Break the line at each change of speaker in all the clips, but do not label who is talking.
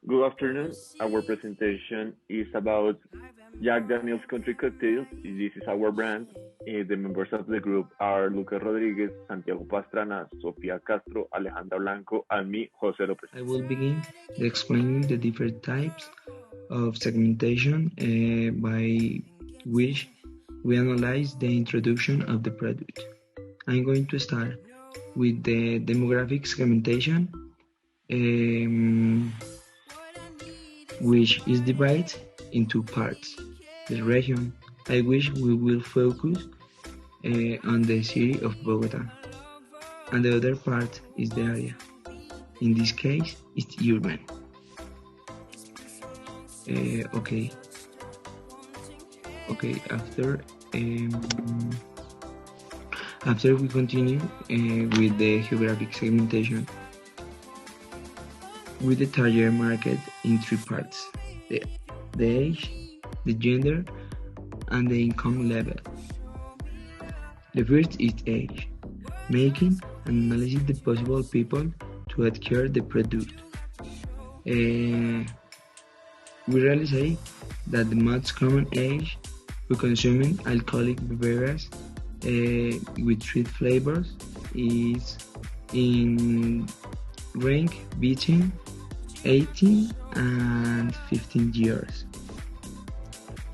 Good afternoon. Our presentation is about Jack Daniel's Country Cocktails. This is our brand. The members of the group are Lucas Rodriguez, Santiago Pastrana, Sofia Castro, Alejandra Blanco, and me, Jose Lopez.
I will begin explaining the different types of segmentation by which we analyze the introduction of the product. I'm going to start with the demographic segmentation, which is divided into parts. The region, I wish we will focus on the city of Bogota, and the other part is the area. In this case, it's urban. Okay. After we continue with the geographic segmentation, with the target market in three parts: the age, the gender, and the income level. The first is age, making and analyzing the possible people to adhere the product. We realize that the most common age for consuming alcoholic beverages with sweet flavors is in range between 18 and 15 years.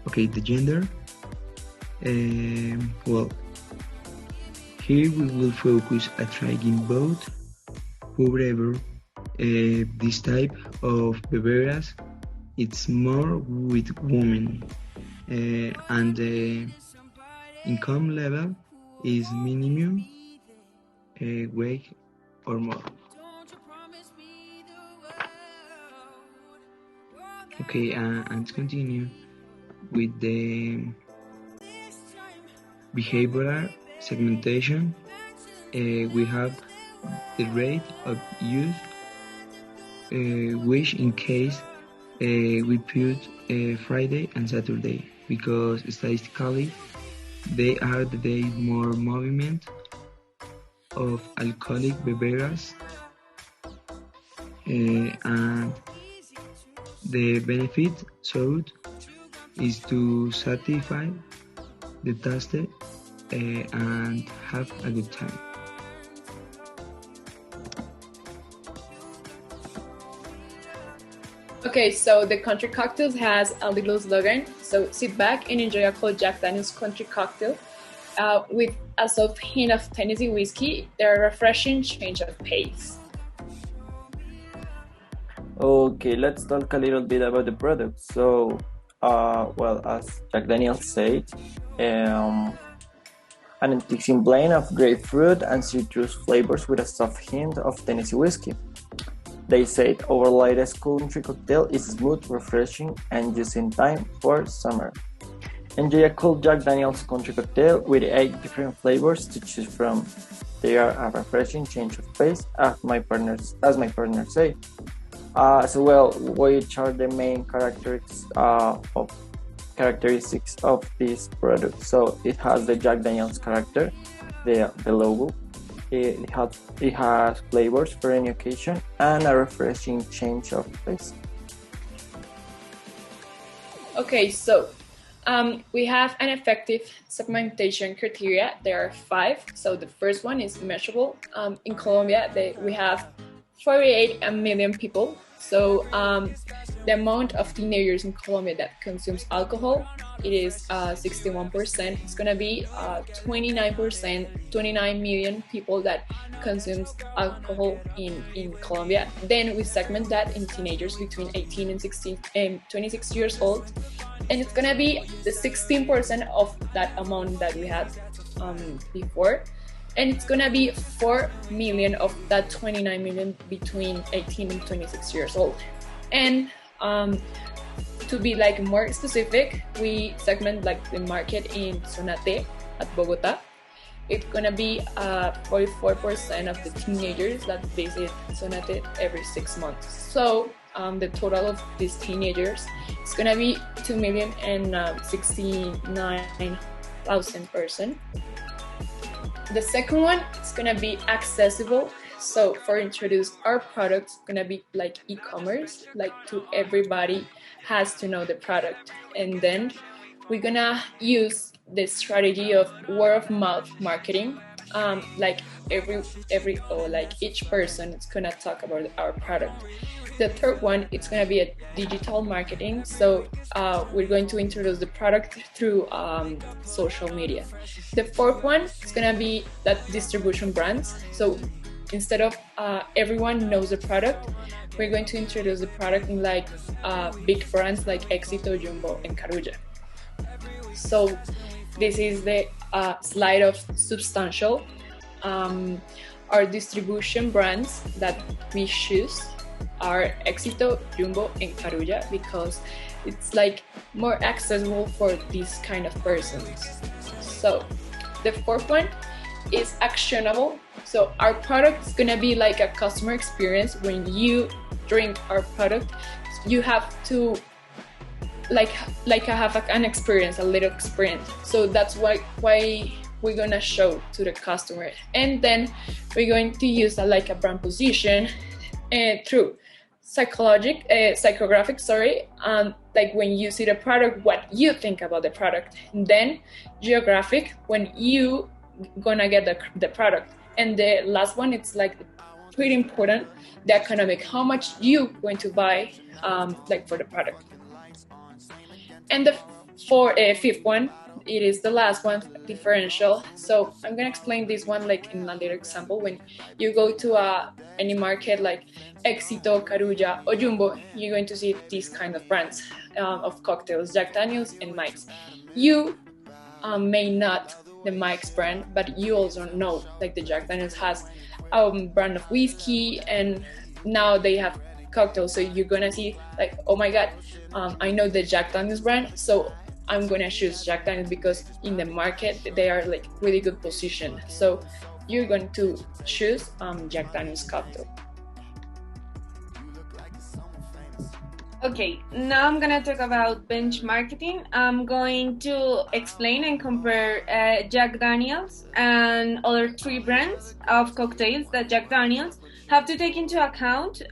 Okay, the gender. Here we will focus at trying both. However, this type of beverages it's more with women, and the income level is minimum wage or more. Okay, and let's continue with the behavioral segmentation. We have the rate of use, which in case we put Friday and Saturday, because statistically they are the days more movement of alcoholic beverages, and the benefit sought is to satisfy the taste and have a good time.
Okay, so the Country Cocktails has a little slogan. So sit back and enjoy a cold Jack Daniel's Country Cocktail with a soft hint of Tennessee whiskey. They're a refreshing change of pace.
Okay, let's talk a little bit about the product. So, as Jack Daniel's said, an enticing blend of grapefruit and citrus flavors with a soft hint of Tennessee whiskey. They said our latest country cocktail is smooth, refreshing, and just in time for summer. Enjoy a cold Jack Daniel's country cocktail with 8 different flavors to choose from. They are a refreshing change of pace, as my partners say. Which are the main characteristics of this product? So it has the Jack Daniel's character, the logo. It has flavors for any occasion and a refreshing change of pace.
Okay, so we have an effective segmentation criteria. There are 5. So the first one is measurable. In Colombia, we have 48 million people. So the amount of teenagers in Colombia that consumes alcohol, it is 61%. It's gonna be 29 million people that consumes alcohol in Colombia. Then we segment that in teenagers between 18 and 26 years old, and it's gonna be the 16% of that amount that we had before. And it's gonna be 4 million of that 29 million between 18 and 26 years old. And to be like more specific, we segment like the market in Zona T at Bogota. It's gonna be 44% of the teenagers that visit Zona T every 6 months. So the total of these teenagers is gonna be 2,069,000 persons. The second one is gonna be accessible. So for introduce our products, gonna be like e-commerce, like to everybody has to know the product, and then we're gonna use the strategy of word of mouth marketing. Like like each person is gonna talk about our product. The third one, it's gonna be a digital marketing. So we're going to introduce the product through social media. The fourth one is gonna be that distribution brands. So instead of everyone knows the product, we're going to introduce the product in like big brands like Éxito, Jumbo, and Carulla. So this is the slide of Substantial. Our distribution brands that we choose are Éxito, Jumbo, and Carulla because it's like more accessible for these kind of persons. So the fourth one is actionable. So our product is gonna be like a customer experience. When you drink our product, you have to have an experience, a little experience. So that's why we're gonna show to the customer, and then we're going to use a brand position through psychographic, like when you see the product, what you think about the product. And then geographic, when you gonna get the product. And the last one, it's like pretty important, the economic, how much you going to buy for the product. And the fifth one, it is the last one, differential. So I'm gonna explain this one like in a little example. When you go to any market like Éxito, Carulla, or Jumbo, you're going to see these kind of brands of cocktails, Jack Daniels and Mike's. You may not the Mike's brand, but you also know like the Jack Daniels has a brand of whiskey, and now they have cocktails. So you're gonna see like, oh my god, I know the Jack Daniels brand, so I'm gonna choose Jack Daniels because in the market they are like really good position. So you're going to choose Jack Daniels cocktail.
Okay, now I'm gonna talk about bench marketing. I'm going to explain and compare Jack Daniels and other 3 brands of cocktails that Jack Daniels have to take into account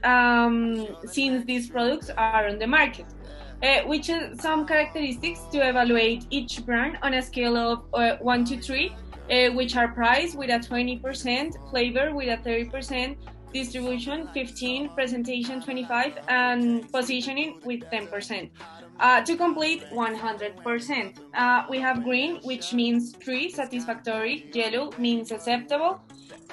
since these products are on the market. Which are some characteristics to evaluate each brand on a scale of 1 to 3, which are price with a 20%, flavor with a 30%, distribution 15%, presentation 25%, and positioning with 10%. To complete 100%. We have green, which means 3, satisfactory, yellow means acceptable,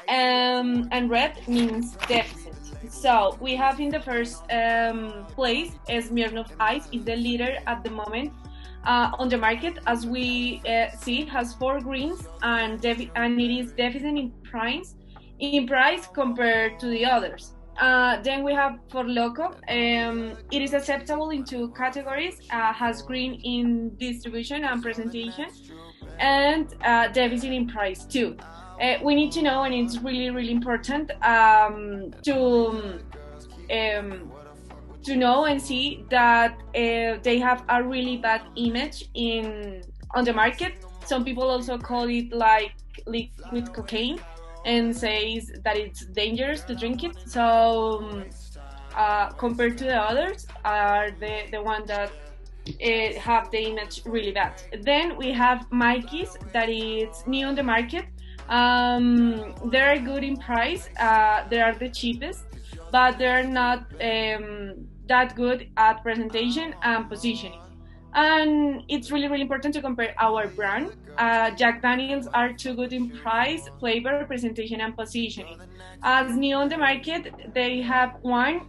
and red means deficit. So we have in the first place, Smirnoff Ice is the leader at the moment on the market. As we see, it has 4 greens and it is deficit in price compared to the others. Then we have For Loco. It is acceptable in 2 categories, has green in distribution and presentation, and deficit in price too. We need to know, and it's really, really important to know and see that they have a really bad image on the market. Some people also call it like liquid cocaine and says that it's dangerous to drink it. So compared to the others, are the one that have the image really bad. Then we have Mikey's, that is new on the market. They're good in price. They are the cheapest, but they're not that good at presentation and positioning. And it's really, really important to compare our brand. Jack Daniels are too good in price, flavor, presentation, and positioning. As new on the market, they have one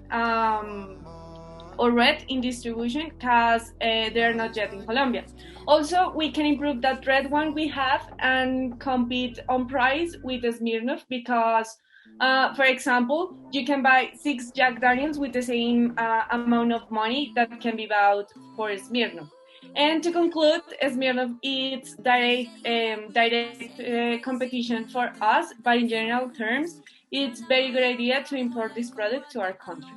or red in distribution because they're not yet in Colombia. Also, we can improve that red one we have and compete on price with Smirnoff because, for example, you can buy 6 Jack Daniels with the same amount of money that can be bought for Smirnoff. And to conclude, Smirnoff is direct competition for us, but in general terms, it's very good idea to import this product to our country.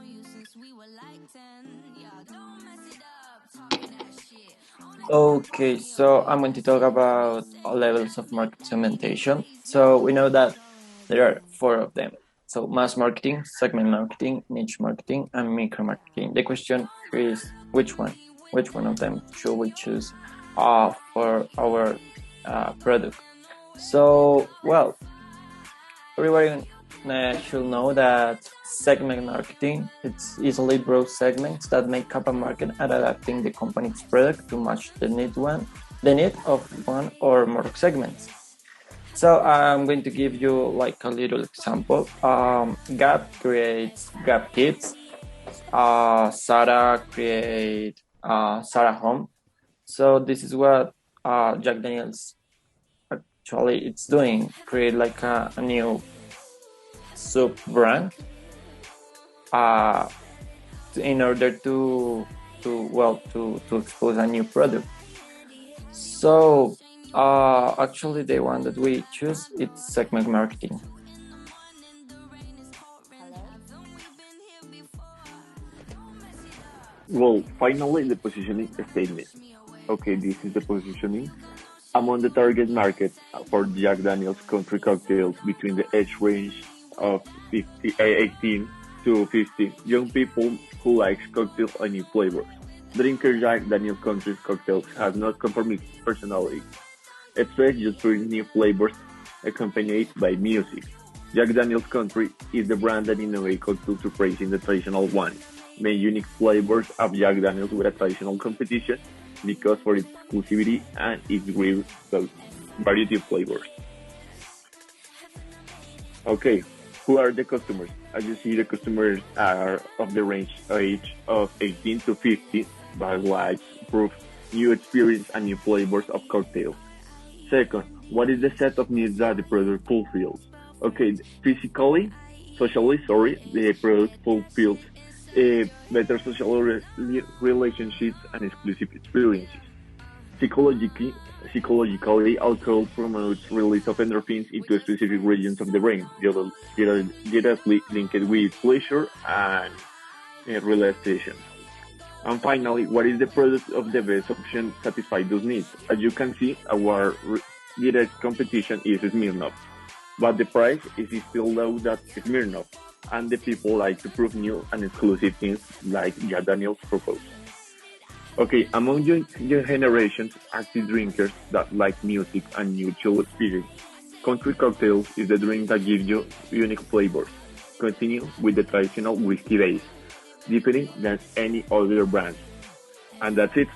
Okay, so I'm going to talk about levels of market segmentation. So we know that there are 4 of them. So mass marketing, segment marketing, niche marketing, and micro marketing. The question is which one? Which one of them should we choose for our product? So, well, everybody should know that segment marketing, it's easily broad segments that make up a market and adapting the company's product to match the need of one or more segments. So I'm going to give you like a little example. Gap creates Gap Kids. Zara create Zara Home. So this is what Jack Daniels actually it's doing. Create like a new sub brand in order to expose a new product. So actually the one that we choose it's segment marketing.
Well, finally, the positioning statement. Okay, this is the positioning. Among the target market for Jack Daniel's country cocktails between the age range of 18 to 50, young people who like cocktails and new flavors. Drinker Jack Daniel's country cocktails has not conformist personality. It's just bring new flavors accompanied by music. Jack Daniel's Country is the brand that innovates cocktails replacing the traditional one. Made unique flavors of Jack Daniel's with a traditional competition because for its exclusivity and its great variety of flavors. Okay, who are the customers? As you see, the customers are of the range age of 18 to 50, but like proof new experience and new flavors of cocktails. Second, what is the set of needs that the product fulfills? Okay, physically, socially, sorry, the product fulfills better social relationships and exclusive experiences. Psychologically, alcohol promotes release of endorphins into specific regions of the brain, directly linked with pleasure and relaxation. And finally, what is the product of the best option satisfy those needs? As you can see, our direct competition is Smirnoff, but the price is still low that Smirnoff, and the people like to prove new and exclusive things like Jack Daniels propose. Okay, among young generations, active drinkers that like music and new chill experience, country cocktails is the drink that gives you unique flavors. Continue with the traditional whiskey base, different than any other brand. And that's it.